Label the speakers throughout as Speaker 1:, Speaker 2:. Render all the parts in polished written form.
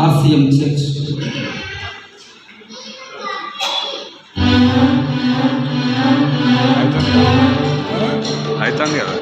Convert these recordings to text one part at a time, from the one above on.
Speaker 1: RCM church.
Speaker 2: అవుతుంది కదా.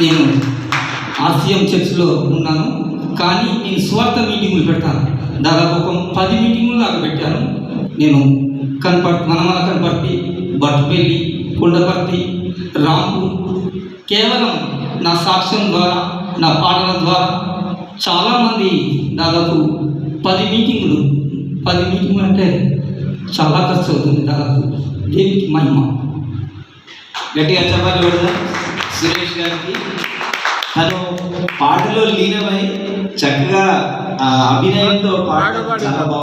Speaker 1: నేను RCM చర్చ్లో ఉన్నాను, కానీ నేను స్వార్థ మీటింగులు పెడతాను. దాదాపు ఒక 10 మీటింగులు నాకు పెట్టాను. నేను మనమల కనపర్తి, బట్టుపల్లి, కొండపర్తి, రాంపూర్, కేవలం నా సాక్ష్యం ద్వారా, నా పాటల ద్వారా చాలామంది దాదాపు 10 మీటింగులు అంటే చాలా ఖర్చు అవుతుంది. దాదాపు దేవునికి మహిమ.
Speaker 3: గట్టిగా చెప్పాలి సురేష్ గారికి. తను పాటలో లీనమై చక్కగా అభినయంతో పాట చాలా